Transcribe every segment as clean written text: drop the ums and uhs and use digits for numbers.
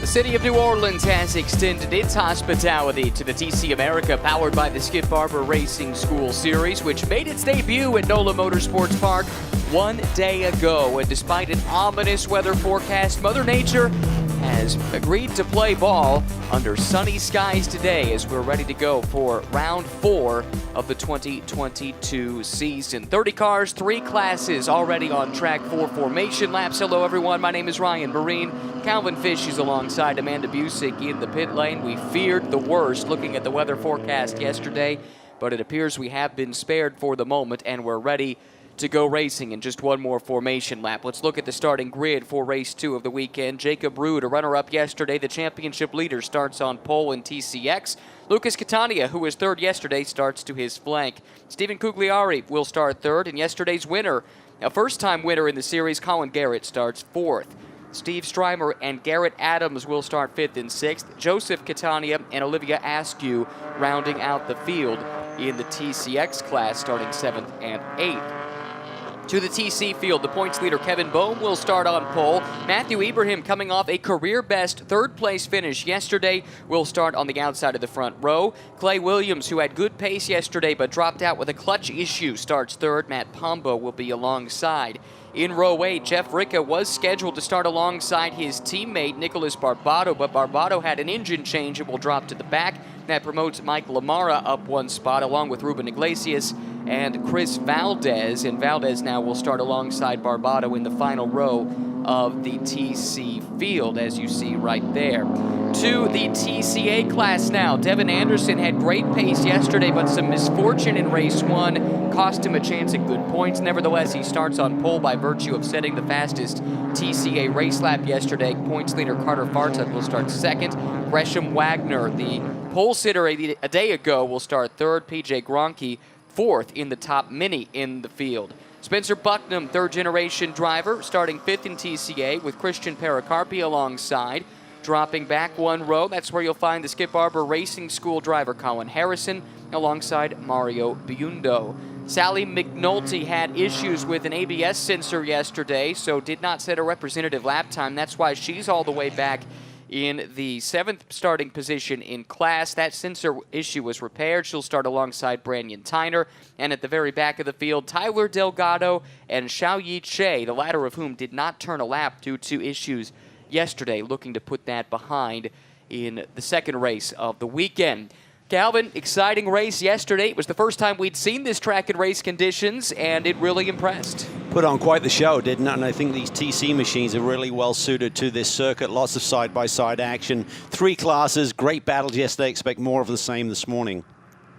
The city of New Orleans has extended its hospitality to the TC America, powered by the Skip Barber Racing School Series, which made its debut at NOLA Motorsports Park 1 day ago. And despite an ominous weather forecast, Mother Nature has agreed to play ball under sunny skies today as we're ready to go for round 4 of the 2022 season. 30 cars, 3 classes already on track for formation laps. Hello everyone, my name is Ryan Marine. Calvin Fish is alongside Amanda Busick in the pit lane. We feared the worst looking at the weather forecast yesterday, but it appears we have been spared for the moment and we're ready to go racing in just one more formation lap. Let's look at the starting grid for race 2 of the weekend. Jacob Ruud, a runner-up yesterday, the championship leader, starts on pole in TCX. Lucas Catania, who was third yesterday, starts to his flank. Stephen Cugliari will start third, and yesterday's winner, a first-time winner in the series, Colin Garrett, starts fourth. Steve Strymer and Garrett Adams will start 5th and 6th. Joseph Catania and Olivia Askew rounding out the field in the TCX class, starting 7th and 8th. To the TC field, the points leader Kevin Bohm will start on pole. Matthew Ibrahim, coming off a career-best third-place finish yesterday, will start on the outside of the front row. Clay Williams, who had good pace yesterday but dropped out with a clutch issue, starts third. Matt Pombo will be alongside. In row 8, Jeff RICCA was scheduled to start alongside his teammate Nicholas Barbado, but Barbado had an engine change and will drop to the back. That promotes Mike Lamara up one spot, along with RUBEN IGLESIAS and Chris Valdez. And Valdez now will start alongside Barbado in the final row of the TC field, as you see right there. To the TCA class now. Devin Anderson had great pace yesterday, but some misfortune in race 1 cost him a chance at good points. Nevertheless, he starts on pole by virtue of setting the fastest TCA race lap yesterday. Points leader Carter Fartuck will start second. Gresham Wagner, the pole sitter a day ago, will start third. PJ Gronke, fourth in the top mini in the field. Spencer Bucknam, third-generation driver, starting 5th in TCA with Christian Pericarpi alongside. Dropping back one row, that's where you'll find the Skip Barber Racing School driver Colin Harrison alongside Mario Biundo. Sally McNulty had issues with an ABS sensor yesterday, so did not set a representative lap time. That's why she's all the way back in the 7th starting position in class. That sensor issue was repaired. She'll start alongside Branyan Tyner. And at the very back of the field, Tyler Delgado and Xiaoyi Che, the latter of whom did not turn a lap due to issues yesterday, looking to put that behind in the second race of the weekend. Calvin, exciting race yesterday. It was the first time we'd seen this track in race conditions, and it really impressed. Put on quite the show, didn't it? And I think these TC machines are really well suited to this circuit. Lots of side-by-side action. 3 classes, great battles yesterday. Expect more of the same this morning.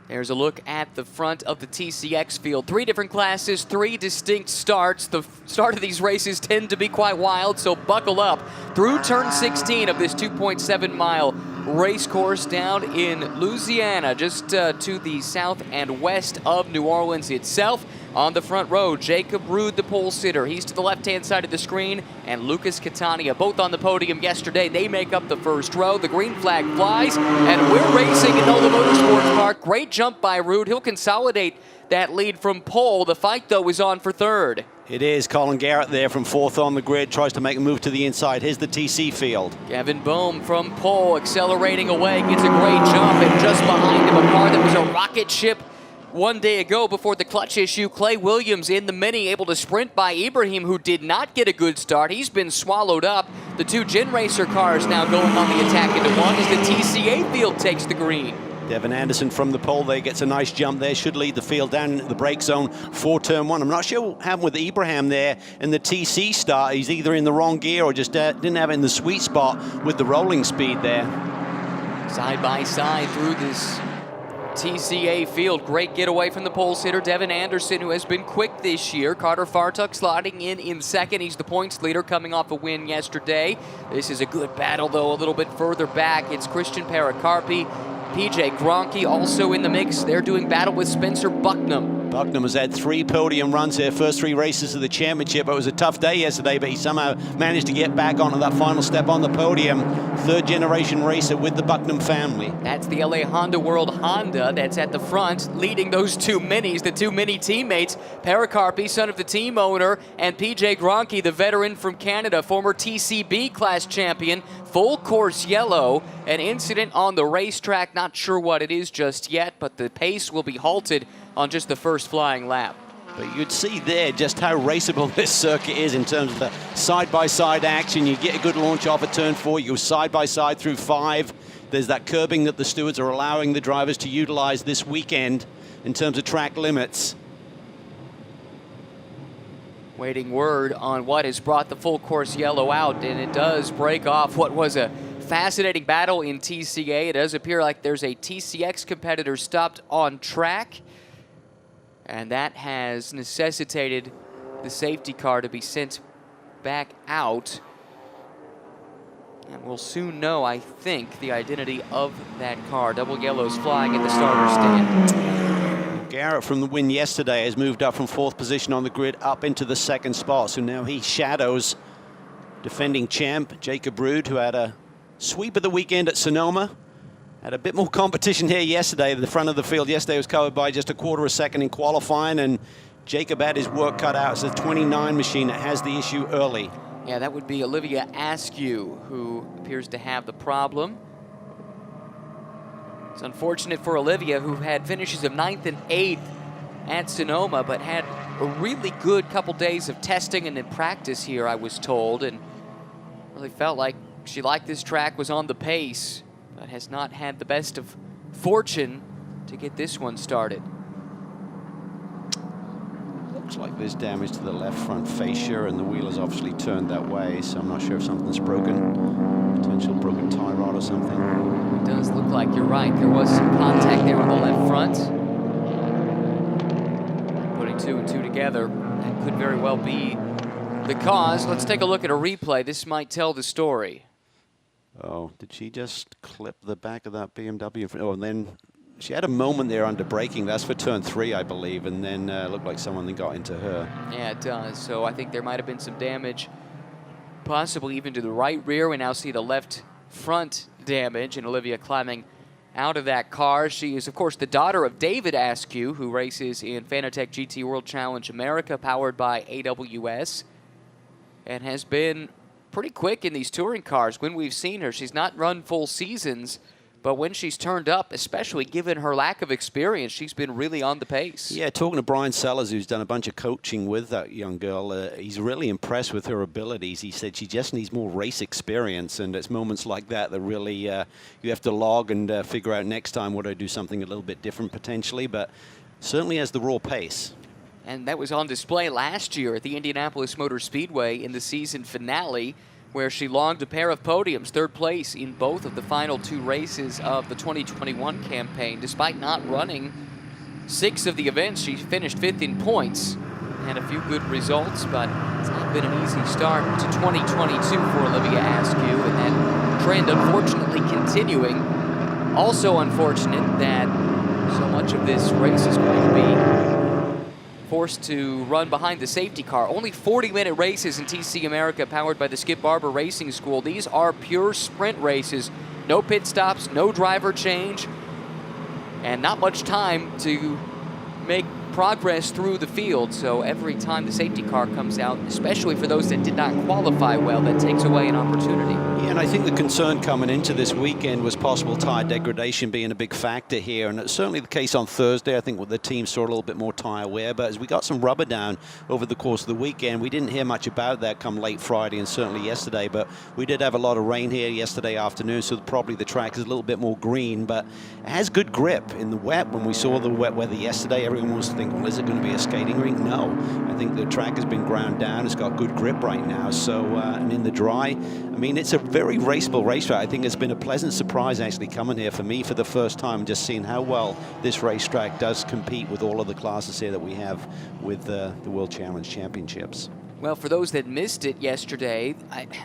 There's a look at the front of the TCX field. 3 different classes, 3 distinct starts. The start of these races tend to be quite wild, so buckle up. Through turn 16 of this 2.7-mile race course down in Louisiana, just to the south and west of New Orleans itself. On the front row, Jacob Ruud, the pole sitter. He's to the left-hand side of the screen, and Lucas Catania, both on the podium yesterday. They make up the first row. The green flag flies, and we're racing at NOLA Motorsports Park. Great jump by Ruud. He'll consolidate that lead from pole. The fight, though, is on for third. It is Colin Garrett there from 4th on the grid, tries to make a move to the inside. Here's the TC field. Kevin Bohm from pole, accelerating away, gets a great jump, and just behind him, a car that was a rocket ship 1 day ago before the clutch issue. Clay Williams in the mini, able to sprint by Ibrahim, who did not get a good start. He's been swallowed up. The 2 Gen Racer cars now going on the attack into one as the TCA field takes the green. Devin Anderson from the pole there gets a nice jump there, should lead the field down the brake zone for turn 1. I'm not sure what happened with Ibrahim there in the TC start. He's either in the wrong gear or just didn't have it in the sweet spot with the rolling speed there. Side by side through this TCA field. Great getaway from the pole sitter Devin Anderson, who has been quick this year. Carter Fartuck sliding in second. He's the points leader coming off a win yesterday. This is a good battle, though, a little bit further back. It's Christian Pericarpi, PJ Gronke also in the mix. They're doing battle with Spencer Bucknam. Bucknam has had 3 podium runs here, first 3 races of the championship. It was a tough day yesterday, but he somehow managed to get back onto that final step on the podium. 3rd generation racer with the Bucknam family. That's the LA Honda World Honda that's at the front, leading those 2 minis, the 2 mini teammates. Pericarpi, son of the team owner, and PJ Gronke, the veteran from Canada, former TCB class champion. Full course yellow, an incident on the racetrack. Not sure what it is just yet, but the pace will be halted on just the first flying lap. But you'd see there just how raceable this circuit is in terms of the side-by-side action. You get a good launch off at turn 4, you go side-by-side through 5. There's that curbing that the stewards are allowing the drivers to utilize this weekend in terms of track limits. Waiting word on what has brought the full course yellow out, and it does break off what was a fascinating battle in TCA. It does appear like there's a TCX competitor stopped on track, and that has necessitated the safety car to be sent back out. And we'll soon know, I think, the identity of that car. Double yellows flying at the starter stand. Garrett, from the win yesterday, has moved up from 4th position on the grid up into the 2nd spot. So now he shadows defending champ Jacob Rude, who had a sweep of the weekend at Sonoma. Had a bit more competition here yesterday. The front of the field yesterday was covered by just a 1/4 second in qualifying, and Jacob had his work cut out. It's a 29 machine that has the issue early. Yeah, that would be Olivia Askew, who appears to have the problem. It's unfortunate for Olivia, who had finishes of 9th and 8th at Sonoma, but had a really good couple days of testing and in practice here, I was told, and really felt like she liked this track, was on the pace, but has not had the best of fortune to get this one started. Looks like there's damage to the left front fascia, and the wheel has obviously turned that way, so I'm not sure if something's broken. Potential broken tie rod or something. It does look like you're right. There was some contact there on the left front. Putting 2 and 2 together, that could very well be the cause. Let's take a look at a replay. This might tell the story. Oh, did she just clip the back of that BMW? Oh, and then she had a moment there under braking. That's for turn 3, I believe, and then looked like someone got into her. Yeah, it does. So I think there might have been some damage, possibly even to the right rear. We now see the left front damage, and Olivia climbing out of that car. She is, of course, the daughter of David Askew, who races in Fanatec GT World Challenge America, powered by AWS, and has been pretty quick in these touring cars. When we've seen her, she's not run full seasons, but when she's turned up, especially given her lack of experience, she's been really on the pace. Yeah, talking to Brian Sellers, who's done a bunch of coaching with that young girl, he's really impressed with her abilities. He said she just needs more race experience, and it's moments like that that really you have to log and figure out next time, would I do something a little bit different potentially, but certainly has the raw pace. And that was on display last year at the Indianapolis Motor Speedway in the season finale, where she logged a pair of podiums, 3rd place in both of the final 2 races of the 2021 campaign. Despite not running 6 of the events, she finished 5th in points. Had a few good results, but it's not been an easy start to 2022 for Olivia Askew, and that trend unfortunately continuing. Also unfortunate that so much of this race is going to be forced to run behind the safety car. Only 40-minute races in TC America, powered by the Skip Barber Racing School. These are pure sprint races. No pit stops, no driver change, and not much time to make progress through the field. So every time the safety car comes out, especially for those that did not qualify well, that takes away an opportunity. Yeah, and I think the concern coming into this weekend was possible tire degradation being a big factor here, and it's certainly the case on Thursday. I think the team saw a little bit more tire wear, but as we got some rubber down over the course of the weekend, we didn't hear much about that come late Friday and certainly yesterday, but we did have a lot of rain here yesterday afternoon, so probably the track is a little bit more green, but it has good grip in the wet. When we saw the wet weather yesterday, everyone was thinking, well, is it going to be a skating rink? No. I think the track has been ground down. It's got good grip right now. So, and in the dry, I mean, it's a very raceable racetrack. I think it's been a pleasant surprise actually coming here for me for the first time, just seeing how well this racetrack does compete with all of the classes here that we have with the World Challenge Championships. Well, for those that missed it yesterday,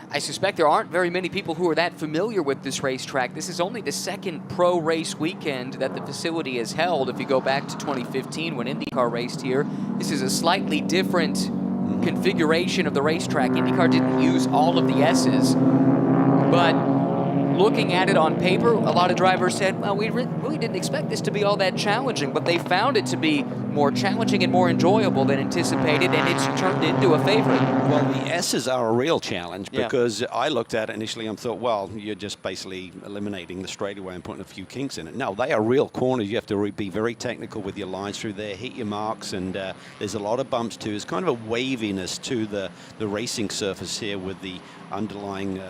I suspect there aren't very many people who are that familiar with this racetrack. This is only the second pro race weekend that the facility has held. If you go back to 2015 when IndyCar raced here, this is a slightly different configuration of the racetrack. IndyCar didn't use all of the S's, but looking at it on paper, a lot of drivers said, well, we really didn't expect this to be all that challenging, but they found it to be more challenging and more enjoyable than anticipated, and it's turned into a favorite. Well, the S's are a real challenge because I looked at it initially and thought, well, you're just basically eliminating the straightaway and putting a few kinks in it. No, they are real corners. You have to be very technical with your lines through there, hit your marks, and there's a lot of bumps too. There's kind of a waviness to the racing surface here with the underlying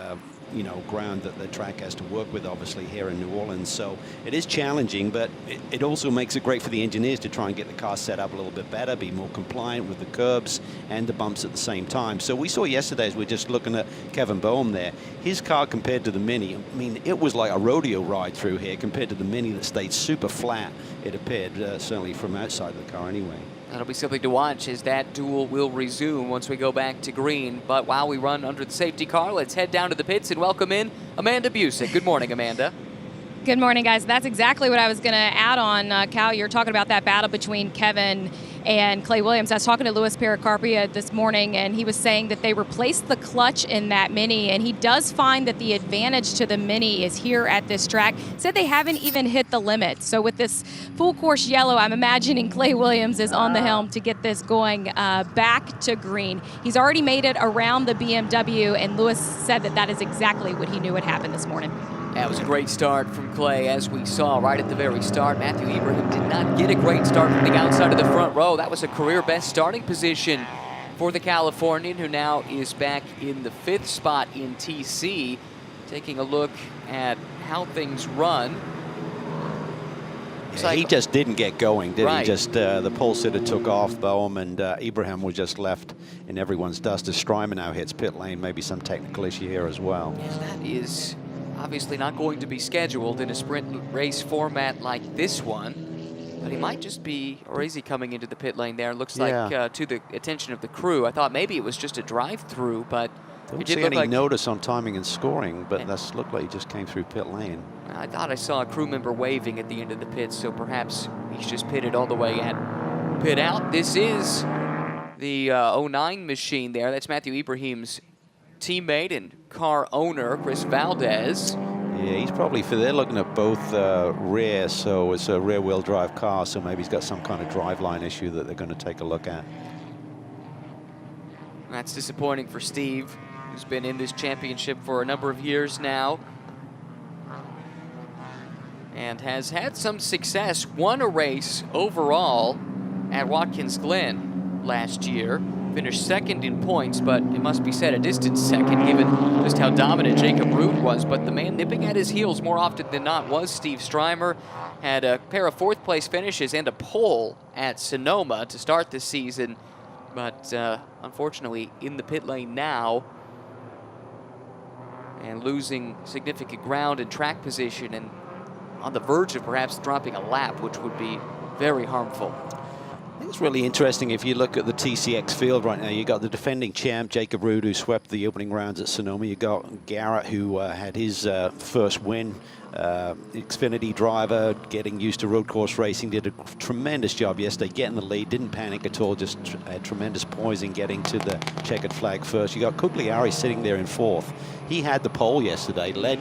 ground that the track has to work with, obviously, here in New Orleans. So it is challenging, but it also makes it great for the engineers to try and get the car set up a little bit better, be more compliant with the curbs and the bumps at the same time. So we saw yesterday, as we're just looking at Kevin Boehm there, his car compared to the Mini, I mean, it was like a rodeo ride through here compared to the Mini that stayed super flat, it appeared, certainly from outside the car anyway. That'll be something to watch as that duel will resume once we go back to green. But while we run under the safety car, let's head down to the pits and welcome in Amanda Busick. Good morning, Amanda. Good morning, guys. That's exactly what I was going to add on, Cal. You're talking about that battle between Kevin and Clay Williams. I was talking to Louis Pericarpia this morning, and he was saying that they replaced the clutch in that Mini, and he does find that the advantage to the Mini is here at this track. Said they haven't even hit the limit. So with this full course yellow, I'm imagining Clay Williams is on the helm to get this going back to green. He's already made it around the BMW, and Louis said that that is exactly what he knew would happen this morning. That was a great start from Clay, as we saw right at the very start. Matthew Ibrahim did not get a great start from the outside of the front row. That was a career-best starting position for the Californian, who now is back in the 5th spot in TC. Taking a look at how things run. Yeah, he just didn't get going, did he? Just the pole sitter took off, Boehm, and Ibrahim was just left in everyone's dust as Strymer now hits pit lane. Maybe some technical issue here as well. Yeah, that is obviously not going to be scheduled in a sprint race format like this one, but he might just be, or is he coming into the pit lane there? It looks like to the attention of the crew. I thought maybe it was just a drive-through, but it didn't see any notice on timing and scoring, but that looked like he just came through pit lane. I thought I saw a crew member waving at the end of the pit, so perhaps he's just pitted all the way at pit out. This is the 09 machine there. That's Matthew Ibrahim's teammate and car owner, Chris Valdez. Yeah, he's probably, they're looking at both rear, so it's a rear-wheel drive car, so maybe he's got some kind of driveline issue that they're going to take a look at. That's disappointing for Steve, who's been in this championship for a number of years now and has had some success. Won a race overall at Watkins Glen last year. Finished 2nd in points, but it must be said a distant 2nd given just how dominant Jacob Ruud was. But the man nipping at his heels more often than not was Steve Strymer. Had a pair of 4th place finishes and a pole at Sonoma to start the season. But unfortunately in the pit lane now and losing significant ground and track position and on the verge of perhaps dropping a lap, which would be very harmful. I think it's really interesting if you look at the TCX field right now. You got the defending champ, Jacob Ruud, who swept the opening rounds at Sonoma. You got Garrett, who had his first win. Xfinity driver, getting used to road course racing, did a tremendous job yesterday, getting the lead, didn't panic at all, just had tremendous poise in getting to the checkered flag first. You got Cugliari sitting there in 4th. He had the pole yesterday, led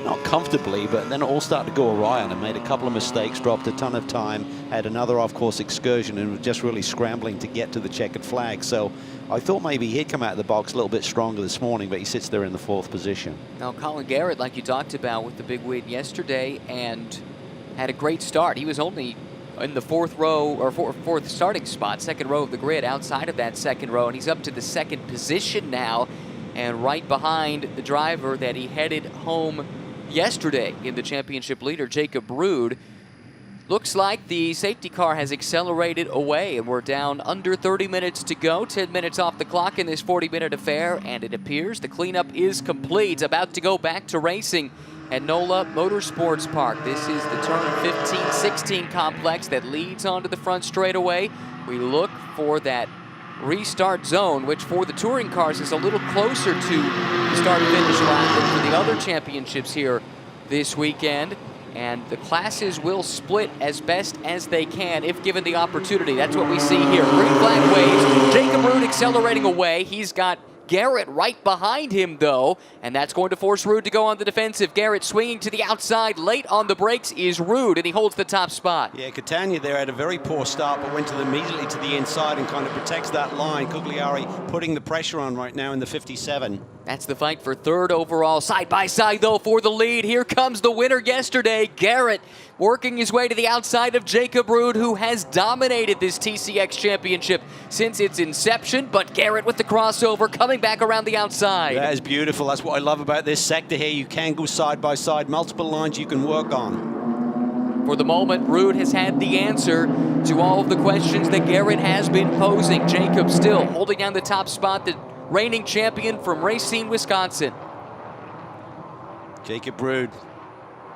not comfortably, but then it all started to go awry on him. Made a couple of mistakes, dropped a ton of time, had another off-course excursion, and was just really scrambling to get to the checkered flag. So I thought maybe he'd come out of the box a little bit stronger this morning, but he sits there in the 4th position. Now, Colin Garrett, like you talked about with the big win yesterday, and had a great start. He was only in the 4th row, or 4th starting spot, 2nd row of the grid, outside of that 2nd row, and he's up to the 2nd position now, and right behind the driver that he headed home yesterday in the championship leader, Jacob Ruud. Looks like the safety car has accelerated away, and we're down under 30 minutes to go. 10 minutes off the clock in this 40-minute affair, and it appears the cleanup is complete. About to go back to racing at NOLA Motorsports Park. This is the turn 15-16 complex that leads onto the front straightaway. We look for that restart zone, which for the touring cars is a little closer to the start-finish lap than for the other championships here this weekend. And the classes will split as best as they can if given the opportunity. That's what we see here. Green flag waves. Jacob Ruud accelerating away. He's got Garrett right behind him, though, and that's going to force Ruud to go on the defensive. Garrett swinging to the outside. Late on the brakes is Ruud, and he holds the top spot. Yeah, Catania there had a very poor start, but went immediately to the inside and kind of protects that line. Cugliari putting the pressure on right now in the 57. That's the fight for third overall. Side by side, though, for the lead. Here comes the winner yesterday, Garrett, working his way to the outside of Jacob Ruud, who has dominated this TCX championship since its inception. But Garrett with the crossover coming back around the outside. That is beautiful. That's what I love about this sector here. You can go side by side, multiple lines you can work on. For the moment, Ruud has had the answer to all of the questions that Garrett has been posing. Jacob still holding down the top spot, the reigning champion from Racine, Wisconsin. Jacob Ruud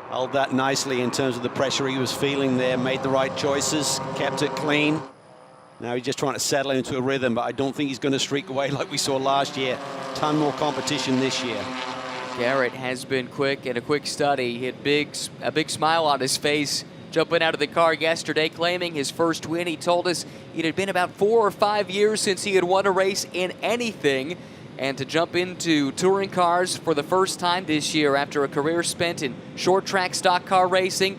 held that nicely in terms of the pressure he was feeling there, made the right choices, kept it clean. Now he's just trying to settle into a rhythm, but I don't think he's going to streak away like we saw last year. Ton more competition this year. Garrett has been quick and a quick study. He had a big smile on his face jumping out of the car yesterday, claiming his first win. He told us it had been about 4 or 5 years since he had won a race in anything. And to jump into touring cars for the first time this year after a career spent in short track stock car racing,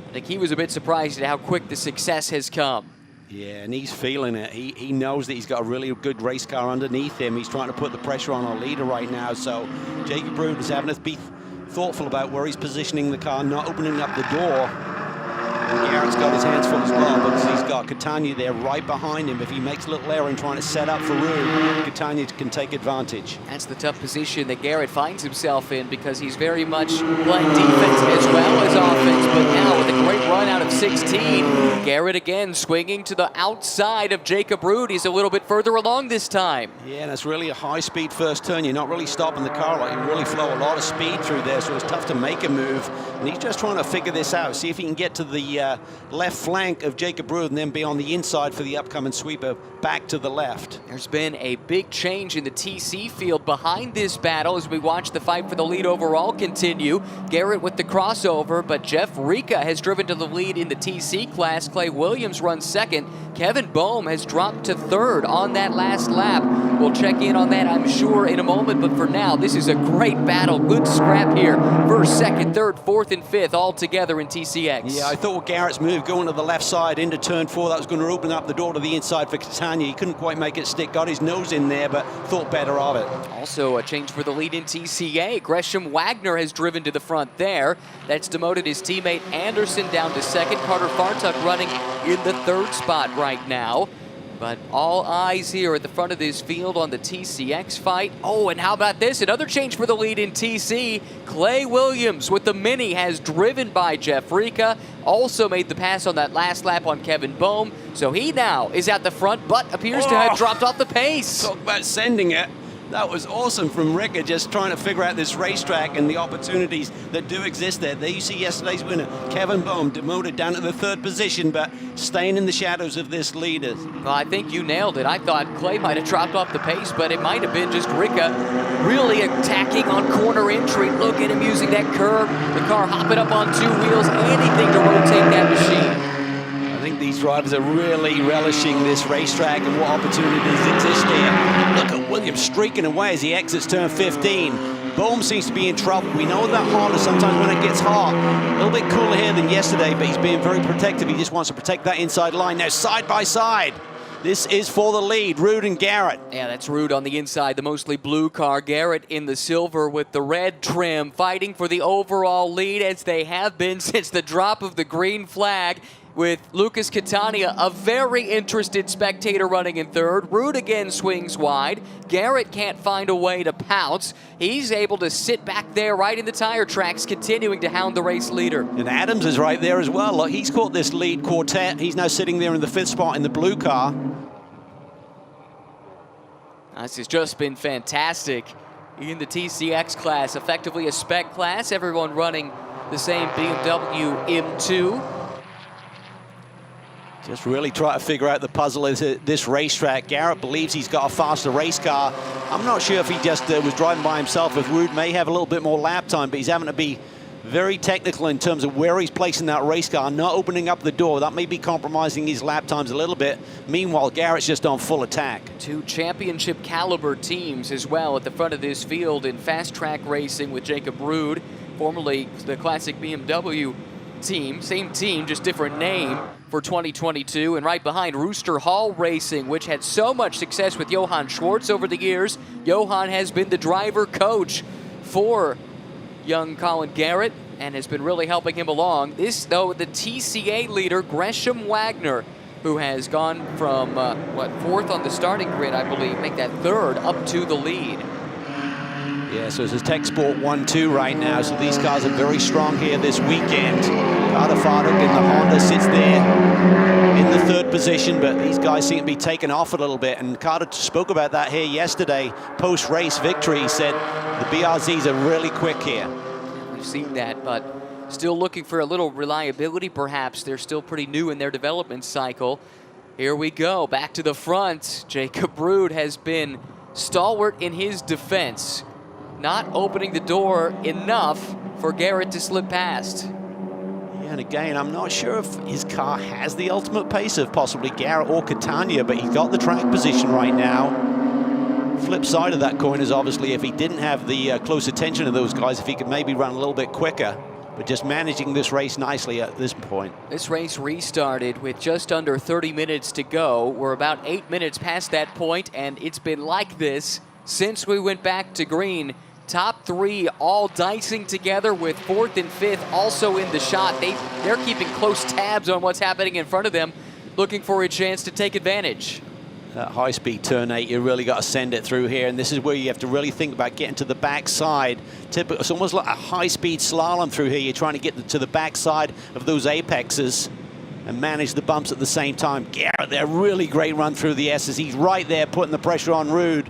I think he was a bit surprised at how quick the success has come. Yeah, and he's feeling it. He knows that he's got a really good race car underneath him. He's trying to put the pressure on our leader right now. So Jacob Ruud is having to be thoughtful about where he's positioning the car, not opening up the door. And Garrett's got his hands full as well, because he's got Catania there right behind him. If he makes a little error in trying to set up for Ruud, Catania can take advantage. That's the tough position that Garrett finds himself in, because he's very much playing defense as well as offense. But now with a great run out of 16, Garrett again swinging to the outside of Jacob Ruud. He's a little bit further along this time. Yeah, and it's really a high-speed first turn. You're not really stopping the car. Like, you really flow a lot of speed through there, so it's tough to make a move. And he's just trying to figure this out, see if he can get to the left flank of Jacob Ruud and then be on the inside for the upcoming sweeper back to the left. There's been a big change in the TC field behind this battle as we watch the fight for the lead overall continue. Garrett with the crossover, but Jeff RICCA has driven to the lead in the TC class. Clay Williams runs second. Kevin Boehm has dropped to third on that last lap. We'll check in on that, I'm sure, in a moment, but for now, this is a great battle. Good scrap here. First, second, third, fourth, and fifth all together in TCX. Yeah, I thought with Garrett's move going to the left side into turn 4, that was going to open up the door to the inside for Catania. He couldn't quite make it stick, got his nose in there, but thought better of it. Also a change for the lead in TCA. Gresham Wagner has driven to the front there. That's demoted his teammate Anderson down to second. Carter Fartuck running in the third spot right now. But all eyes here at the front of this field on the TCX fight. Oh, and how about this? Another change for the lead in TC. Clay Williams with the Mini has driven by Jeff RICCA. Also made the pass on that last lap on Kevin Boehm. So he now is at the front, but appears to have dropped off the pace. Talk about sending it. That was awesome from RICCA, just trying to figure out this racetrack and the opportunities that do exist there. There you see yesterday's winner, Kevin Boehm, demoted down to the third position, but staying in the shadows of this leader. Well, I think you nailed it. I thought Clay might have dropped off the pace, but it might have been just RICCA really attacking on corner entry. Look at him using that curve, the car hopping up on 2 wheels, anything to rotate that machine. I think these drivers are really relishing this racetrack and what opportunities exist here. Look at Williams streaking away as he exits turn 15. Boehm seems to be in trouble. We know that harder sometimes when it gets hot. A little bit cooler here than yesterday, but he's being very protective. He just wants to protect that inside line. Now side by side. This is for the lead, Ruud and Garrett. Yeah, that's Ruud on the inside, the mostly blue car. Garrett in the silver with the red trim, fighting for the overall lead as they have been since the drop of the green flag, with Lucas Catania, a very interested spectator, running in third. Ruud again swings wide. Garrett can't find a way to pounce. He's able to sit back there right in the tire tracks, continuing to hound the race leader. And Adams is right there as well. Look, he's caught this lead quartet. He's now sitting there in the 5th spot in the blue car. This has just been fantastic in the TCX class, effectively a spec class. Everyone running the same BMW M2. Just really try to figure out the puzzle is this racetrack. Garrett believes he's got a faster race car. I'm not sure if he just was driving by himself. If Rude may have a little bit more lap time, but he's having to be very technical in terms of where he's placing that race car, not opening up the door. That may be compromising his lap times a little bit. Meanwhile, Garrett's just on full attack. Two championship caliber teams as well at the front of this field in fast track racing with Jacob Rude, formerly the classic BMW team, same team, just different name for 2022. And right behind, Rooster Hall Racing, which had so much success with Johann Schwartz over the years. Johann has been the driver coach for young Colin Garrett and has been really helping him along. This, though, the TCA leader, Gresham Wagner, who has gone from, fourth on the starting grid, I believe, make that third up to the lead. Yeah, so it's a Tech Sport 1-2 right now, so these cars are very strong here this weekend. Carter Farduk in the Honda sits there in the third position, but these guys seem to be taking off a little bit, and Carter spoke about that here yesterday, post-race victory. He said the BRZs are really quick here. We've seen that, but still looking for a little reliability, perhaps. They're still pretty new in their development cycle. Here we go, back to the front. Jacob Rude has been stalwart in his defense, not opening the door enough for Garrett to slip past. Yeah, and again, I'm not sure if his car has the ultimate pace of possibly Garrett or Catania, but he's got the track position right now. Flip side of that coin is obviously if he didn't have the close attention of those guys, if he could maybe run a little bit quicker, but just managing this race nicely at this point. This race restarted with just under 30 minutes to go. We're about 8 minutes past that point, and it's been like this since we went back to green. Top three all dicing together with fourth and fifth also in the shot. They're keeping close tabs on what's happening in front of them, looking for a chance to take advantage. That high-speed turn 8, you really got to send it through here, and this is where you have to really think about getting to the backside. It's almost like a high-speed slalom through here. You're trying to get to the backside of those apexes and manage the bumps at the same time. Garrett there, really great run through the S's. He's right there putting the pressure on Rude.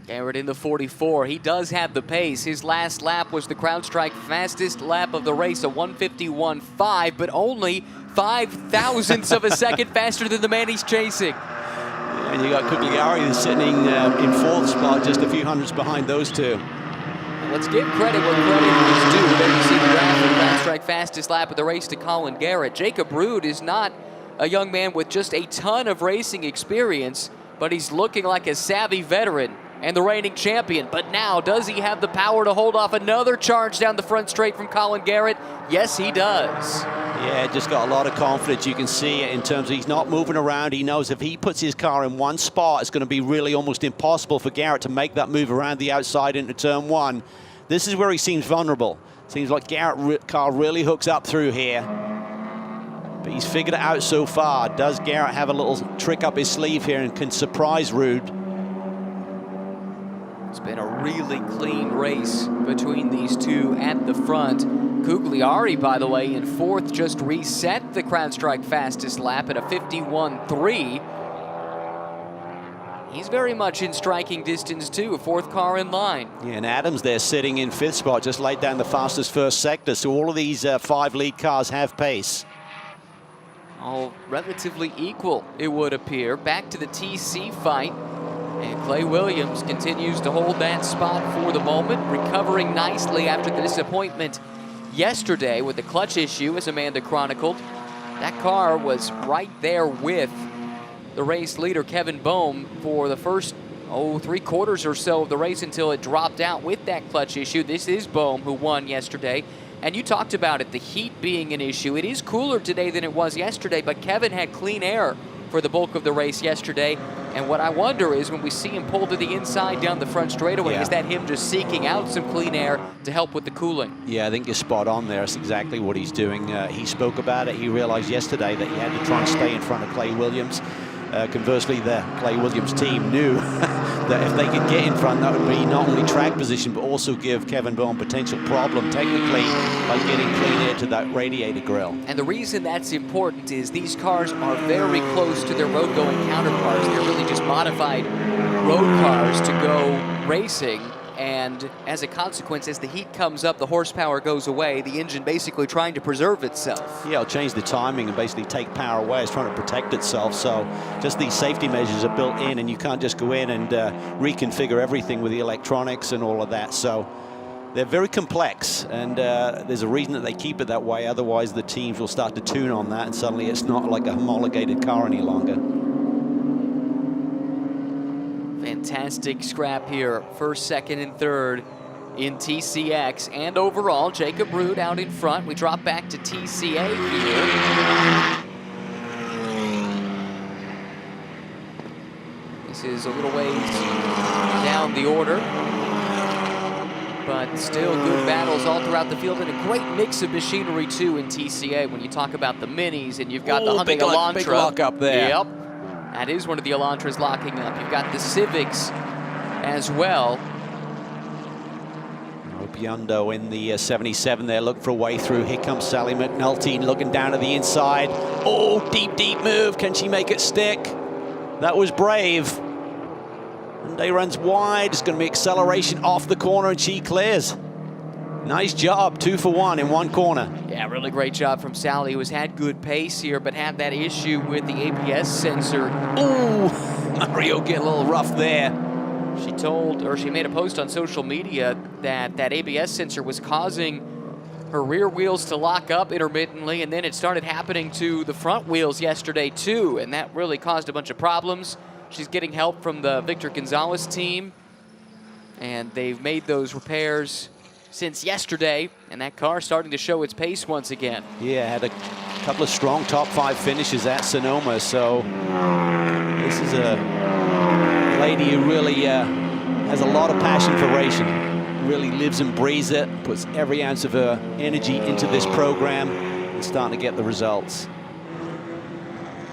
Garrett in the 44. He does have the pace. His last lap was the CrowdStrike fastest lap of the race, a 151.5, but only 5 thousandths of a second faster than the man he's chasing. Yeah, and you got Cugliari sitting in fourth spot, just a few hundreds behind those two. Let's give credit where credit is due. There you see the graph of the CrowdStrike fastest lap of the race to Colin Garrett. Jacob Rude is not a young man with just a ton of racing experience, but he's looking like a savvy veteran and the reigning champion. But now, does he have the power to hold off another charge down the front straight from Colin Garrett? Yes, he does. Yeah, just got a lot of confidence. You can see it in terms of he's not moving around. He knows if he puts his car in one spot, it's going to be really almost impossible for Garrett to make that move around the outside into turn one. This is where he seems vulnerable. Seems like Garrett's car really hooks up through here. But he's figured it out so far. Does Garrett have a little trick up his sleeve here and can surprise Rude? It's been a really clean race between these two at the front. Cugliari, by the way, in fourth, just reset the CrowdStrike fastest lap at a 51.3. He's very much in striking distance, too, a fourth car in line. Yeah, and Adams there sitting in fifth spot, just laid down the fastest first sector. So all of these 5 lead cars have pace. All relatively equal, it would appear. Back to the TC fight. And Clay Williams continues to hold that spot for the moment, recovering nicely after the disappointment yesterday with the clutch issue, as Amanda chronicled. That car was right there with the race leader, Kevin Boehm, for the first, 3/4 or so of the race until it dropped out with that clutch issue. This is Boehm who won yesterday. And you talked about it, the heat being an issue. It is cooler today than it was yesterday, but Kevin had clean air for the bulk of the race yesterday. And what I wonder is when we see him pull to the inside down the front straightaway, is that him just seeking out some clean air to help with the cooling? Yeah, I think you're spot on there. That's exactly what he's doing. He spoke about it. He realized yesterday that he had to try and stay in front of Clay Williams. Conversely, the Clay Williams team knew that if they could get in front, that would be not only track position, but also give Kevin Boehm potential problem technically by getting clean air to that radiator grill. And the reason that's important is these cars are very close to their road-going counterparts. They're really just modified road cars to go racing. and as a consequence, as the heat comes up, the horsepower goes away, the engine basically trying to preserve itself. Yeah, it'll change the timing and basically take power away. It's trying to protect itself. So just these safety measures are built in, and you can't just go in and reconfigure everything with the electronics and all of that. So they're very complex, and there's a reason that they keep it that way. Otherwise, the teams will start to tune on that, and suddenly it's not like a homologated car any longer. Fantastic scrap here, first, second, and third in TCX. And overall, Jacob Rude out in front. We drop back to TCA here. This is a little ways down the order, but still good battles all throughout the field, and a great mix of machinery too in TCA when you talk about the minis, and you've got the Hyundai Elantra. Big lock up there. Yep. That is one of the Elantras locking up. You've got the Civics as well. Biondo in the 77 there, look for a way through. Here comes Sally McNulty looking down to the inside. Oh, deep, deep move. Can she make it stick? That was brave. Hyundai runs wide. It's going to be acceleration off the corner, and she clears. Nice job, 2 for 1 in one corner. Yeah, really great job from Sally, who has had good pace here, but had that issue with the ABS sensor. Ooh, Mario getting a little rough there. She made a post on social media that that ABS sensor was causing her rear wheels to lock up intermittently, and then it started happening to the front wheels yesterday too, and that really caused a bunch of problems. She's getting help from the Victor Gonzalez team, and they've made those repairs since yesterday, and that car starting to show its pace once again. Yeah, had a couple of strong top 5 finishes at Sonoma, so this is a lady who really has a lot of passion for racing, really lives and breathes it, puts every ounce of her energy into this program, and starting to get the results.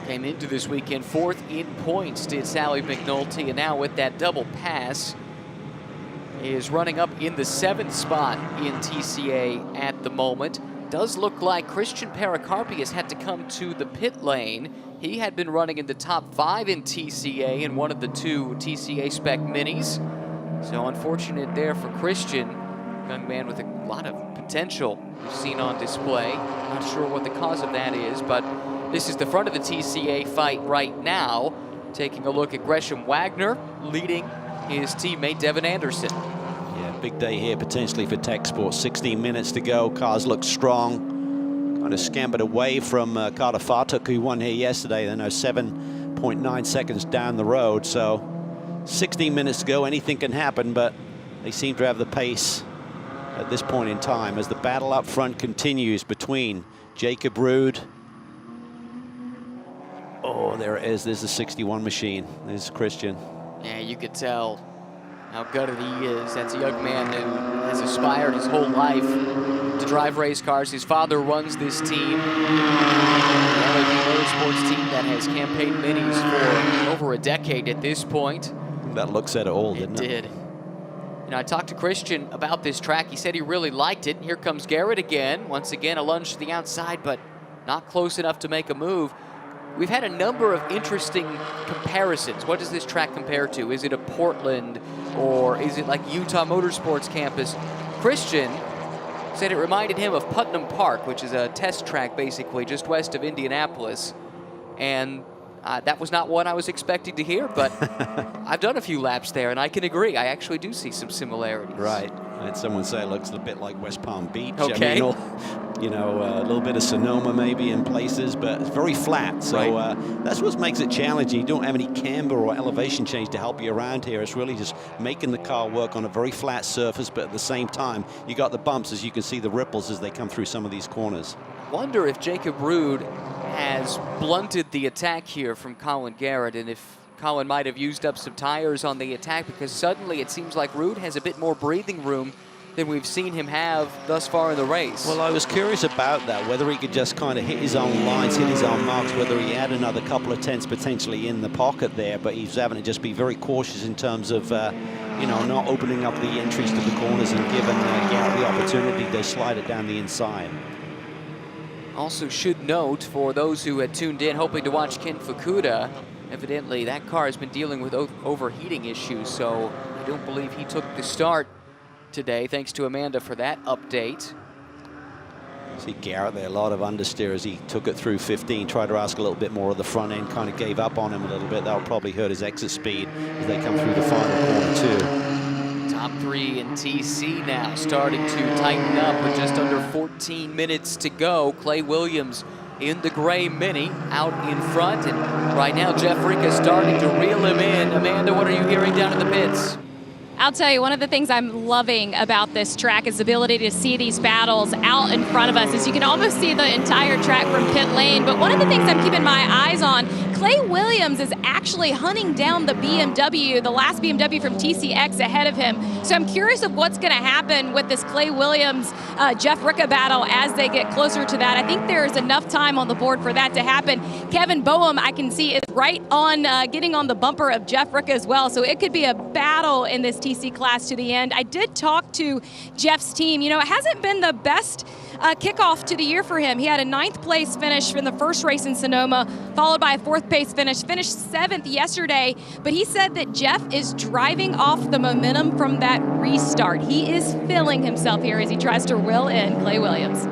Came into this weekend 4th in points, did Sally McNulty, and now with that double pass, is running up in the 7th spot in TCA at the moment. Does look like Christian Pericarpi had to come to the pit lane. He had been running in the top 5 in TCA in one of the 2 TCA spec minis. So unfortunate there for Christian, young man with a lot of potential we've seen on display. Not sure what the cause of that is, but this is the front of the TCA fight right now. Taking a look at Gresham Wagner leading his teammate Devin Anderson. Yeah, big day here potentially for Tech Sports. 16 minutes to go. Cars look strong. Kind of scampered away from Carter Fartuk, who won here yesterday. They're now 7.9 seconds down the road. So 16 minutes to go. Anything can happen, but they seem to have the pace at this point in time as the battle up front continues between Jacob Rude. Oh, there it is. There's the 61 machine. There's Christian. Yeah, you could tell how gutted he is. That's a young man who has aspired his whole life to drive race cars. His father runs this team, the NOLA Motorsports team that has campaigned minis for over a decade at this point. That looks at it all, didn't it? It did. You know, I talked to Christian about this track. He said he really liked it. Here comes Garrett again. Once again, a lunge to the outside, but not close enough to make a move. We've had a number of interesting comparisons. What does this track compare to? Is it a Portland, or is it like Utah Motorsports Campus? Christian said it reminded him of Putnam Park, which is a test track basically just west of Indianapolis. And that was not what I was expecting to hear, but I've done a few laps there, and I can agree. I actually do see some similarities. Right. I had someone say it looks a bit like West Palm Beach. Okay. I mean, you know, a little bit of Sonoma maybe in places, but it's very flat. So right. That's what makes it challenging. You don't have any camber or elevation change to help you around here. It's really just making the car work on a very flat surface, but at the same time, you got the bumps, as you can see the ripples as they come through some of these corners. Wonder if Jacob Rude has blunted the attack here from Colin Garrett, and if Colin might have used up some tires on the attack, because suddenly it seems like Rude has a bit more breathing room than we've seen him have thus far in the race. Well, I was curious about that, whether he could just kind of hit his own lines, hit his own marks, whether he had another couple of tenths potentially in the pocket there, but he's having to just be very cautious in terms of, you know, not opening up the entries to the corners and giving Garrett the opportunity to slide it down the inside. Also should note, for those who had tuned in hoping to watch Ken Fukuda, evidently that car has been dealing with overheating issues, so I don't believe he took the start today. Thanks to Amanda for that update. See Garrett there, a lot of understeer as he took it through 15, tried to ask a little bit more of the front end, kind of gave up on him a little bit. That'll probably hurt his exit speed as they come through the final corner too. Top 3 in TC now starting to tighten up with just under 14 minutes to go. Clay Williams in the gray Mini out in front, and right now Jeff RICCA starting to reel him in. Amanda, what are you hearing down in the pits? I'll tell you, one of the things I'm loving about this track is the ability to see these battles out in front of us, as you can almost see the entire track from pit lane. But one of the things I'm keeping my eyes on, Clay Williams is actually hunting down the BMW, the last BMW from TCX ahead of him. So I'm curious of what's going to happen with this Clay Williams, Jeff RICCA battle as they get closer to that. I think there's enough time on the board for that to happen. Kevin Boehm, I can see, is right on getting on the bumper of Jeff RICCA as well. So it could be a battle in this TC class to the end. I did talk to Jeff's team. You know, it hasn't been the best kickoff to the year for him. He had a 9th place finish from the first race in Sonoma, followed by a 4th place finish, finished 7th yesterday, but he said that Jeff is driving off the momentum from that restart. He is feeling himself here as he tries to reel in Clay Williams.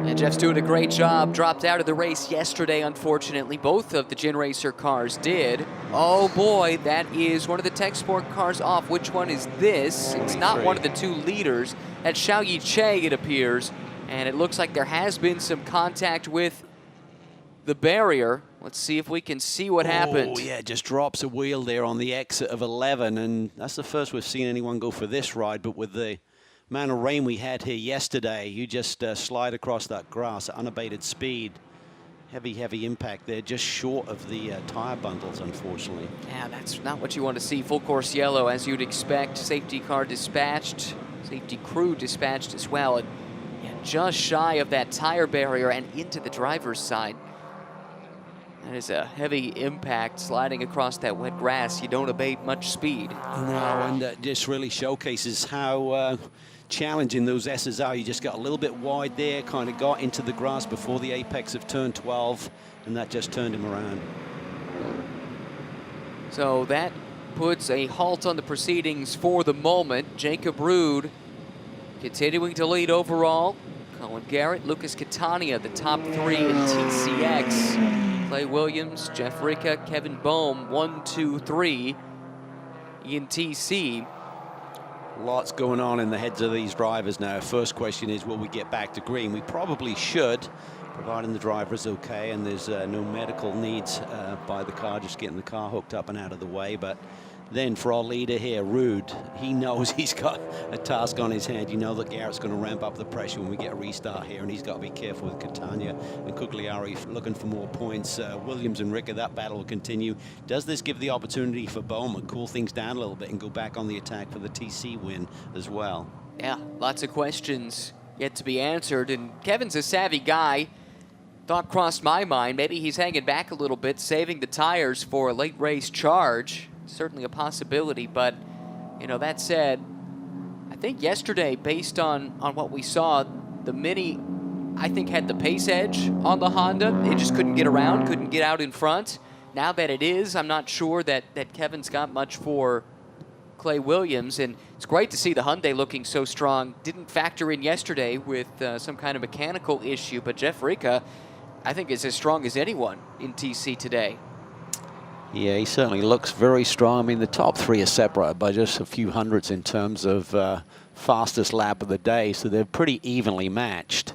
And Jeff's doing a great job. Dropped out of the race yesterday, unfortunately. Both of the Gen Racer cars did. Oh boy, that is one of the Tech Sport cars off. Which one is this? It's not one of the 2 leaders. That's Xiaoyi Che, it appears. And it looks like there has been some contact with the barrier. Let's see if we can see what happened. Oh, yeah, just drops a wheel there on the exit of 11. And that's the first we've seen anyone go for this ride. But with the amount of rain we had here yesterday, you just slide across that grass at unabated speed. Heavy impact there, just short of the tire bundles, unfortunately. Yeah, that's not what you want to see. Full course yellow, as you'd expect. Safety car dispatched, safety crew dispatched as well. And yeah, just shy of that tire barrier and into the driver's side. That is a heavy impact sliding across that wet grass. You don't abate much speed. No, and that just really showcases how challenging those S's are. You just got a little bit wide there, kind of got into the grass before the apex of turn 12, and that just turned him around. So that puts a halt on the proceedings for the moment. Jacob Rude continuing to lead overall. Colin Garrett, Lucas Catania, the top 3 in TCX. Clay Williams, Jeff RICCA, Kevin Boehm, 1, 2, 3 in TC. Lots going on in the heads of these drivers now. First question is, will we get back to green? We probably should, providing the driver is okay and there's no medical needs by the car, just getting the car hooked up and out of the way. But then for our leader here, Rude, he knows he's got a task on his hand. You know that Garrett's going to ramp up the pressure when we get a restart here, and he's got to be careful with Catania and Cugliari looking for more points. Williams and RICCA, that battle will continue. Does this give the opportunity for Bowman to cool things down a little bit and go back on the attack for the TC win as well? Yeah, lots of questions yet to be answered, and Kevin's a savvy guy. Thought crossed my mind, maybe he's hanging back a little bit, saving the tires for a late race charge. Certainly a possibility, but you know, that said, I think yesterday, based on what we saw, the Mini, I think, had the pace edge on the Honda. It just couldn't get around, couldn't get out in front. Now that it is, I'm not sure that Kevin's got much for Clay Williams, and it's great to see the Hyundai looking so strong. Didn't factor in yesterday with some kind of mechanical issue, but Jeff RICCA, I think, is as strong as anyone in TC today. Yeah, he certainly looks very strong. I mean, the top 3 are separated by just a few hundredths in terms of fastest lap of the day, so they're pretty evenly matched.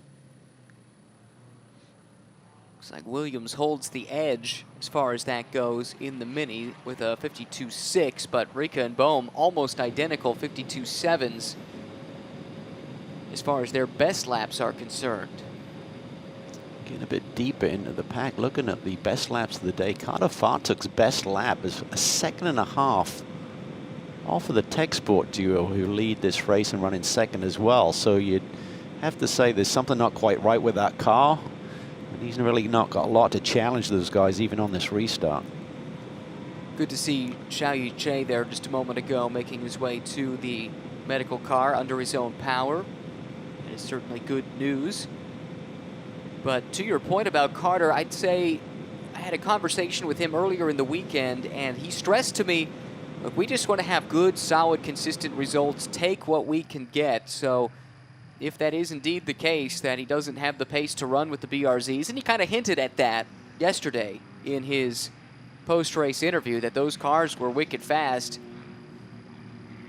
Looks like Williams holds the edge as far as that goes in the Mini with a 52.6, but RICCA and Boehm almost identical 52.7s as far as their best laps are concerned. Getting a bit deeper into the pack, looking at the best laps of the day. Carter Fartuk's best lap is a 2.5 seconds off of the Tech Sport duo who lead this race and run in second as well. So you'd have to say there's something not quite right with that car. And he's really not got a lot to challenge those guys even on this restart. Good to see Xiaoyi Che there just a moment ago, making his way to the medical car under his own power. It is certainly good news. But to your point about Carter, I'd say I had a conversation with him earlier in the weekend, and he stressed to me look, we just want to have good, solid, consistent results, take what we can get. So if that is indeed the case, that he doesn't have the pace to run with the BRZs, and he kind of hinted at that yesterday in his post-race interview, that those cars were wicked fast,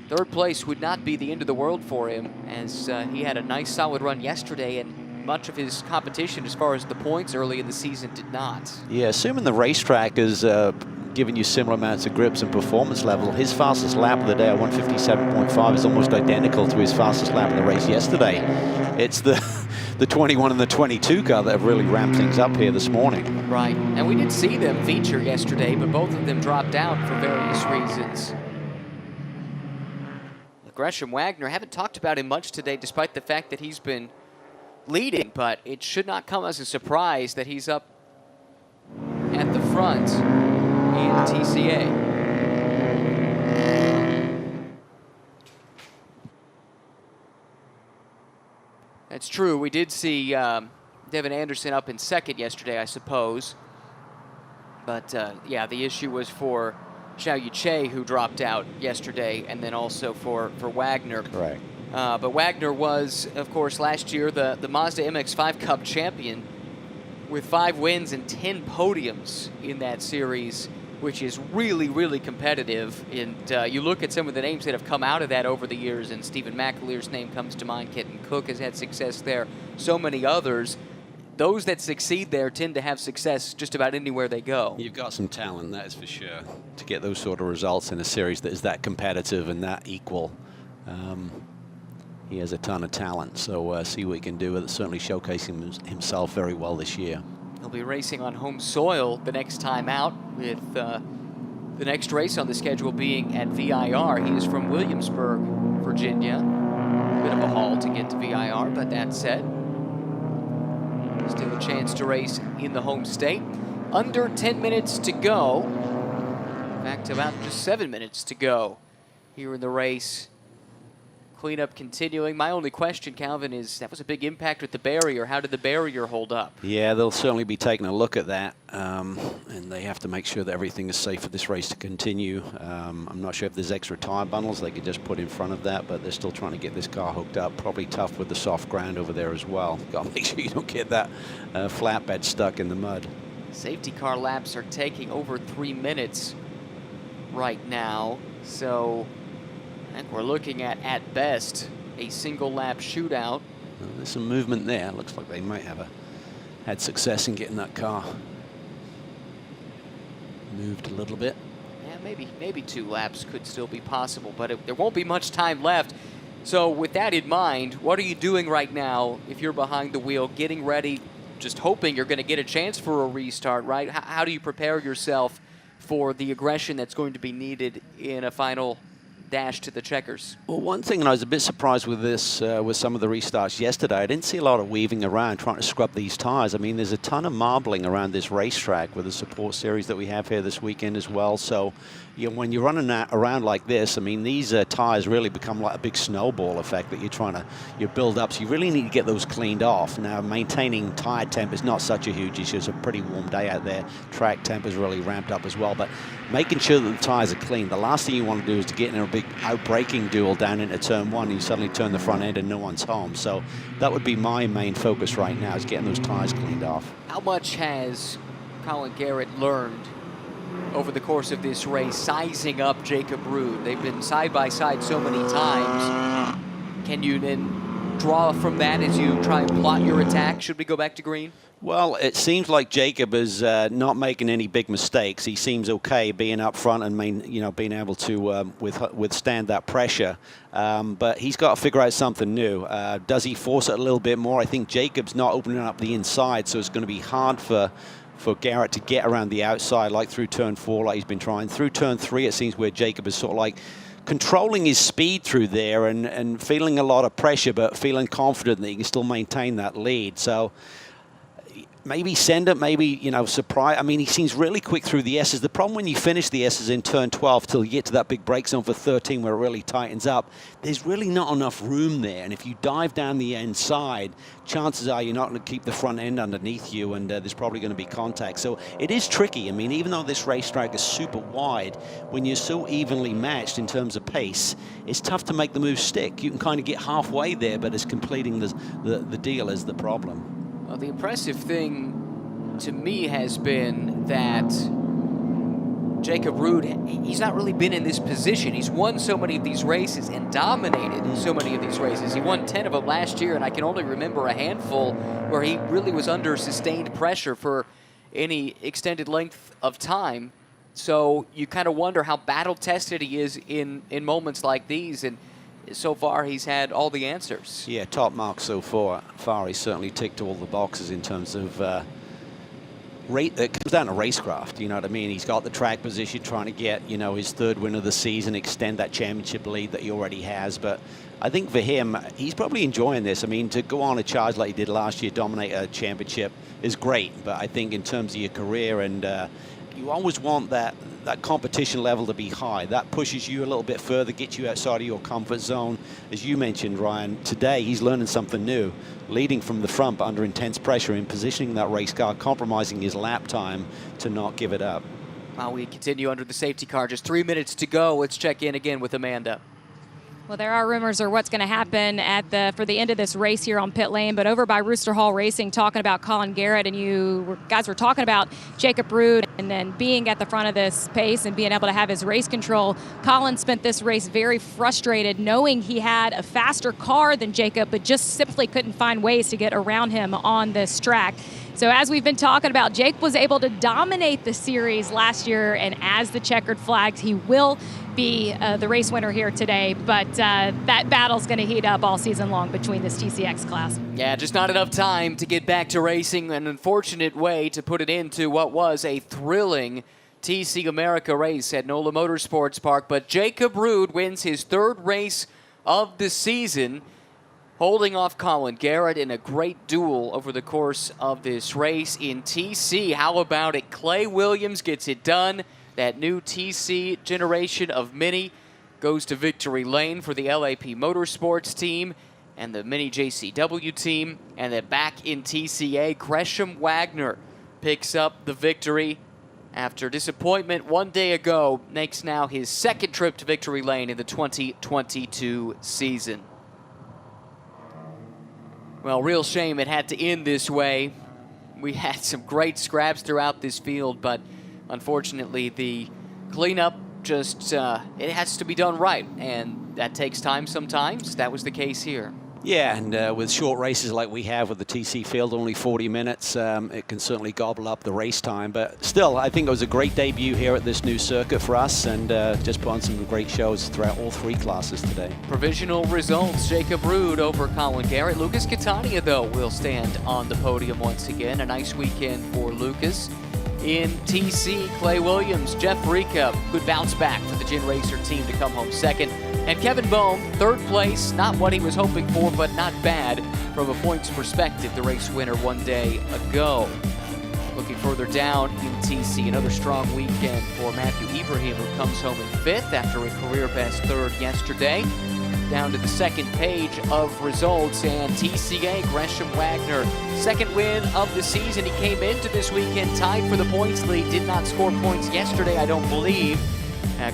third place would not be the end of the world for him, as he had a nice solid run yesterday, and much of his competition as far as the points early in the season did not. Yeah, assuming the racetrack is giving you similar amounts of grips and performance level, his fastest lap of the day at 157.5 is almost identical to his fastest lap of the race yesterday. It's the 21 and the 22 car that have really ramped things up here this morning. Right, and we did see them feature yesterday, but both of them dropped out for various reasons. Gresham Wagner, haven't talked about him much today despite the fact that he's been leading, but it should not come as a surprise that he's up at the front in TCA. That's true. We did see Devin Anderson up in second yesterday, I suppose. But yeah, the issue was for Xiao Yuche, who dropped out yesterday, and then also for Wagner. Correct. But Wagner was, of course, last year the Mazda MX-5 Cup champion with 5 wins and 10 podiums in that series, which is really, really competitive. And you look at some of the names that have come out of that over the years, and Stephen McAleer's name comes to mind. Kenton Cook has had success there. So many others. Those that succeed there tend to have success just about anywhere they go. You've got some talent, that is for sure, to get those sort of results in a series that is that competitive and that equal. He has a ton of talent, so see what he can do with it. Certainly showcasing himself very well this year. He'll be racing on home soil the next time out, with the next race on the schedule being at VIR. He is from Williamsburg, Virginia. A bit of a haul to get to VIR, but that said, still a chance to race in the home state. Under 10 minutes to go. Back to about just 7 minutes to go here in the race. Cleanup continuing. My only question, Calvin, is that was a big impact with the barrier. How did the barrier hold up? Yeah, they'll certainly be taking a look at that, and they have to make sure that everything is safe for this race to continue. I'm not sure if there's extra tire bundles they could just put in front of that, but they're still trying to get this car hooked up. Probably tough with the soft ground over there as well. Got to make sure you don't get that flatbed stuck in the mud. Safety car laps are taking over 3 minutes right now, so I think we're looking at best, a single lap shootout. Well, there's some movement there. Looks like they might have had success in getting that car moved a little bit. Yeah, maybe 2 laps could still be possible, but there won't be much time left. So with that in mind, what are you doing right now if you're behind the wheel, getting ready, just hoping you're going to get a chance for a restart, right? How do you prepare yourself for the aggression that's going to be needed in a final dash to the checkers? Well, one thing, and I was a bit surprised with this, with some of the restarts yesterday, I didn't see a lot of weaving around trying to scrub these tires. I mean, there's a ton of marbling around this racetrack with the support series that we have here this weekend as well. So, you know, when you're running around like this, I mean, these tires really become like a big snowball effect that you're trying to build up. So you really need to get those cleaned off. Now, maintaining tire temp is not such a huge issue. It's a pretty warm day out there. Track temp is really ramped up as well. But making sure that the tires are clean, the last thing you want to do is to get in a big out-braking duel down into turn 1 and you suddenly turn the front end and no one's home. So that would be my main focus right now, is getting those tires cleaned off. How much has Colin Garrett learned over the course of this race, sizing up Jacob Ruud? They've been side by side so many times. Can you then draw from that as you try and plot your attack? Should we go back to green? Well, it seems like Jacob is not making any big mistakes. He seems okay being up front and being able to withstand that pressure. But he's got to figure out something new. Does he force it a little bit more? I think Jacob's not opening up the inside, so it's going to be hard for Garrett to get around the outside, like through turn 4, like he's been trying. Through turn 3, it seems where Jacob is sort of like controlling his speed through there and feeling a lot of pressure, but feeling confident that he can still maintain that lead. So maybe send it, maybe, you know, surprise. I mean, he seems really quick through the S's. The problem when you finish the S's in turn 12 till you get to that big break zone for 13 where it really tightens up, there's really not enough room there. And if you dive down the inside, chances are you're not going to keep the front end underneath you, and there's probably going to be contact. So it is tricky. I mean, even though this racetrack is super wide, when you're so evenly matched in terms of pace, it's tough to make the move stick. You can kind of get halfway there, but it's completing the deal is the problem. Well, the impressive thing to me has been that Jacob Ruud, he's not really been in this position. He's won so many of these races and dominated so many of these races. He won 10 of them last year, and I can only remember a handful where he really was under sustained pressure for any extended length of time. So you kind of wonder how battle-tested he is in moments like these, and so far he's had all the answers. Yeah, top mark so far. He's certainly ticked all the boxes in terms of it comes down to racecraft, you know what I mean? He's got the track position, trying to get, you know, his third win of the season, extend that championship lead that he already has. But I think for him, he's probably enjoying this. I mean, to go on a charge like he did last year, dominate a championship is great. But I think in terms of your career, and you always want that competition level to be high. That pushes you a little bit further, gets you outside of your comfort zone. As you mentioned, Ryan, today he's learning something new, leading from the front but under intense pressure in positioning that race car, compromising his lap time to not give it up. While we continue under the safety car, just 3 minutes to go. Let's check in again with Amanda. Well, there are rumors of what's going to happen for the end of this race here on pit lane, but over by Rooster Hall Racing, talking about Colin Garrett, and you guys were talking about Jacob Ruud and then being at the front of this pace and being able to have his race control. Colin spent this race very frustrated, knowing he had a faster car than Jacob, but just simply couldn't find ways to get around him on this track. So as we've been talking about, Jake was able to dominate the series last year, and as the checkered flags, he will be the race winner here today, but that battle's going to heat up all season long between this TCX class. Yeah, just not enough time to get back to racing. An unfortunate way to put it into what was a thrilling TC America race at NOLA Motorsports Park, but Jacob Ruud wins his third race of the season, holding off Colin Garrett in a great duel over the course of this race in TC. How about it? Clay Williams gets it done. That new TC generation of Mini goes to victory lane for the LAP Motorsports team and the Mini JCW team. And then back in TCA, Gresham Wagner picks up the victory after disappointment one day ago. Makes now his second trip to victory lane in the 2022 season. Well, real shame it had to end this way. We had some great scraps throughout this field, but unfortunately, the cleanup just, it has to be done right, and that takes time sometimes. That was the case here. Yeah, and with short races like we have with the TC field, only 40 minutes, it can certainly gobble up the race time. But still, I think it was a great debut here at this new circuit for us, and just put on some great shows throughout all three classes today. Provisional results, Jacob Ruud over Colin Garrett. Lucas Catania, though, will stand on the podium once again. A nice weekend for Lucas. In TC, Clay Williams, Jeff RICCA, good bounce back for the Gin Racer team to come home second. And Kevin Bohm, third place, not what he was hoping for, but not bad from a points perspective, the race winner one day ago. Looking further down in TC, another strong weekend for Matthew Ibrahim, who comes home in fifth after a career-best third yesterday. Down to the second page of results, and TCA, Gresham Wagner, second win of the season. He came into this weekend tied for the points lead, did not score points yesterday, I don't believe.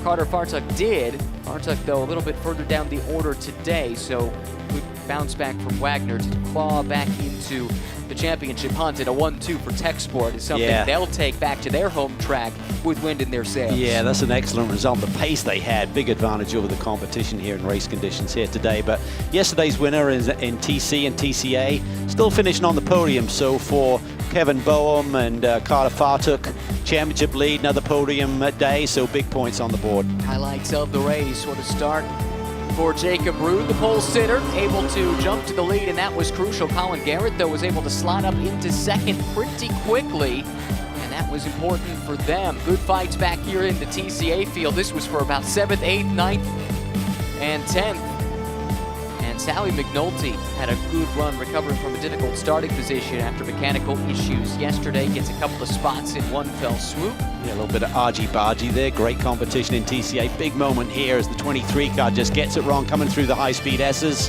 Carter Fartuk did. Fartuk, though, a little bit further down the order today, so good bounce back from Wagner to claw back into the championship hunt. And a 1-2 for Tech Sport is something they'll take back to their home track with wind in their sails. Yeah, that's an excellent result. The pace they had, big advantage over the competition here in race conditions here today. But yesterday's winner is in TC and TCA, still finishing on the podium. So for Kevin Boehm and Carter Fartuk, championship lead, another podium day, so big points on the board. Highlights of the race, what a start for Jacob Ruud, the pole sitter, able to jump to the lead, and that was crucial. Colin Garrett, though, was able to slide up into second pretty quickly, and that was important for them. Good fights back here in the TCA field. This was for about 7th, 8th, 9th, and 10th. And Sally McNulty had a good run recovering from a difficult starting position after mechanical issues yesterday. Gets a couple of spots in one fell swoop. Yeah, a little bit of argy-bargy there. Great competition in TCA. Big moment here as the 23 car just gets it wrong coming through the high-speed S's.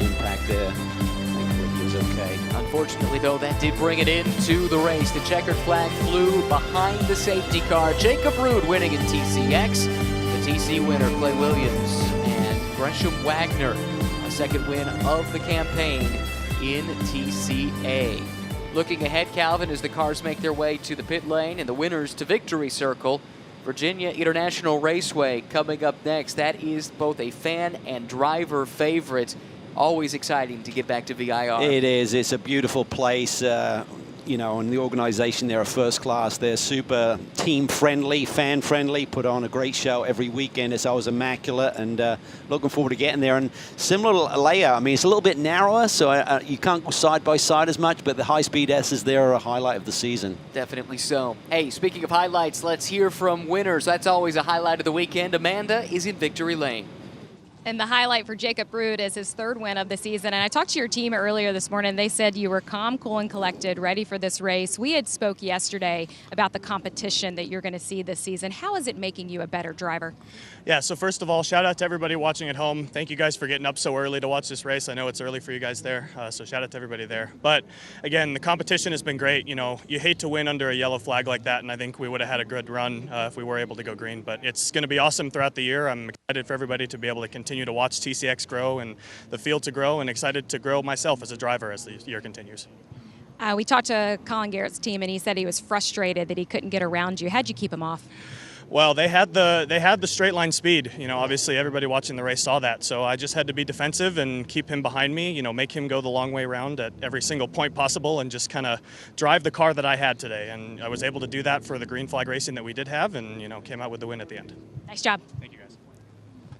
Impact there. Thankfully he was okay. Unfortunately, though, that did bring it into the race. The checkered flag flew behind the safety car. Jacob Rude winning in TCX. The TC winner, Clay Williams, and Gresham Wagner, a second win of the campaign in TCA. Looking ahead, Calvin, as the cars make their way to the pit lane and the winners to victory circle. Virginia International Raceway coming up next. That is both a fan and driver favorite. Always exciting to get back to VIR. It is. It's a beautiful place. You know, and the organization there are first class. They're super team friendly, fan friendly, put on a great show every weekend. It's always immaculate, and looking forward to getting there. And similar layout, I mean, it's a little bit narrower, so you can't go side by side as much, but the high-speed S's there are a highlight of the season. Definitely so. Hey, speaking of highlights, let's hear from winners. That's always a highlight of the weekend. Amanda is in victory lane. And the highlight for Jacob Rude is his third win of the season. And I talked to your team earlier this morning. They said you were calm, cool, and collected, ready for this race. We had spoke yesterday about the competition that you're going to see this season. How is it making you a better driver? Yeah, so first of all, shout out to everybody watching at home. Thank you guys for getting up so early to watch this race. I know it's early for you guys there, so shout out to everybody there. But again, the competition has been great. You know, you hate to win under a yellow flag like that, and I think we would have had a good run if we were able to go green. But it's going to be awesome throughout the year. I'm excited for everybody to be able to continue to watch TCX grow and the field to grow, and excited to grow myself as a driver as the year continues. We talked to Colin Garrett's team, and he said he was frustrated that he couldn't get around you. How'd you keep him off? Well, they had the straight line speed. You know, obviously everybody watching the race saw that. So I just had to be defensive and keep him behind me. You know, make him go the long way around at every single point possible, and just kind of drive the car that I had today. And I was able to do that for the green flag racing that we did have, and you know, came out with the win at the end. Nice job. Thank you guys.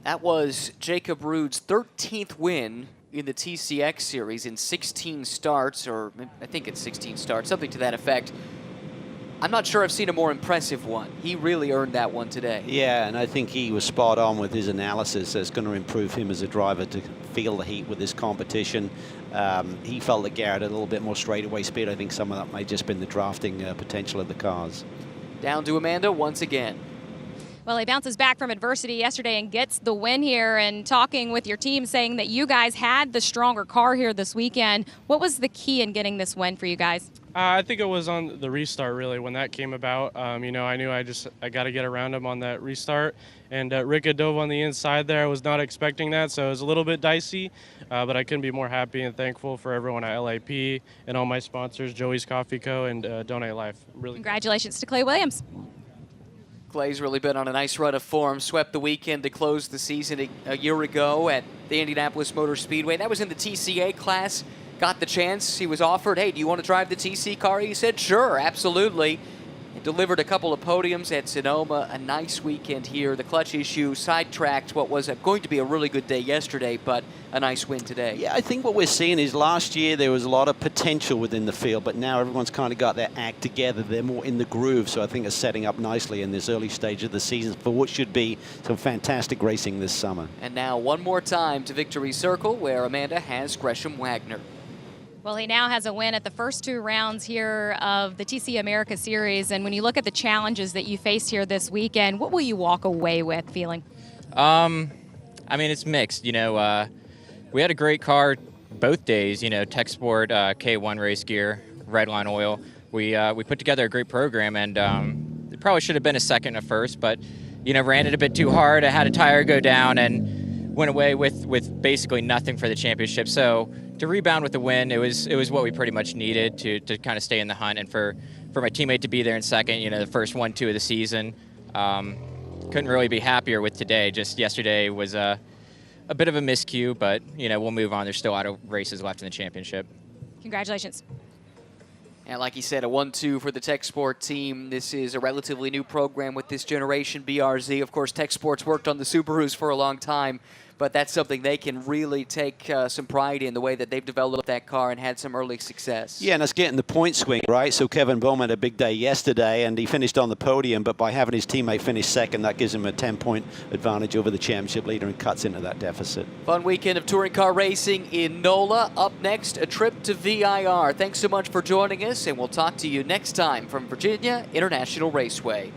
That was Jacob Rude's 13th win in the TCX series in 16 starts, or I think it's 16 starts, something to that effect. I'm not sure I've seen a more impressive one. He really earned that one today. Yeah, and I think he was spot on with his analysis. That's going to improve him as a driver to feel the heat with this competition. He felt that Garrett had a little bit more straightaway speed. I think some of that may have just been the drafting potential of the cars. Down to Amanda once again. Well, he bounces back from adversity yesterday and gets the win here. And talking with your team, saying that you guys had the stronger car here this weekend. What was the key in getting this win for you guys? I think it was on the restart, really, when that came about. You know, I knew I got to get around him on that restart. And RICCA dove on the inside there. I was not expecting that, so it was a little bit dicey. But I couldn't be more happy and thankful for everyone at LAP and all my sponsors, Joey's Coffee Co. and Donate Life. Really. Congratulations to Clay Williams. Clay's really been on a nice run of form. Swept the weekend to close the season a year ago at the Indianapolis Motor Speedway. That was in the TCA class. Got the chance. He was offered, hey, do you want to drive the TC car? He said, sure, absolutely. And delivered a couple of podiums at Sonoma. A nice weekend here. The clutch issue sidetracked what was going to be a really good day yesterday, but a nice win today. Yeah, I think what we're seeing is last year there was a lot of potential within the field, but now everyone's kind of got their act together. They're more in the groove, so I think it's setting up nicely in this early stage of the season for what should be some fantastic racing this summer. And now one more time to Victory Circle, where Amanda has Gresham Wagner. Well, he now has a win at the first two rounds here of the TC America Series. And when you look at the challenges that you faced here this weekend, what will you walk away with feeling? I mean, it's mixed. You know, we had a great car both days. You know, Tech Sport K1 race gear, Redline oil. We put together a great program, and it probably should have been a second and a first, but you know, ran it a bit too hard. I had a tire go down and went away with basically nothing for the championship. So to rebound with the win, it was what we pretty much needed to kind of stay in the hunt, and for my teammate to be there in second, you know, the first 1-2 of the season. Couldn't really be happier with today. Just yesterday was a bit of a miscue, but you know, we'll move on. There's still a lot of races left in the championship. Congratulations. And like he said, a 1-2 for the Tech Sport team. This is a relatively new program with this generation BRZ. Of course, Tech Sport's worked on the Subarus for a long time. but that's something they can really take some pride in, the way that they've developed that car and had some early success. Yeah, and that's getting the point swing, right? So Kevin Bowman had a big day yesterday, and he finished on the podium, but by having his teammate finish second, that gives him a 10-point advantage over the championship leader and cuts into that deficit. Fun weekend of touring car racing in NOLA. Up next, a trip to VIR. Thanks so much for joining us, and we'll talk to you next time from Virginia International Raceway.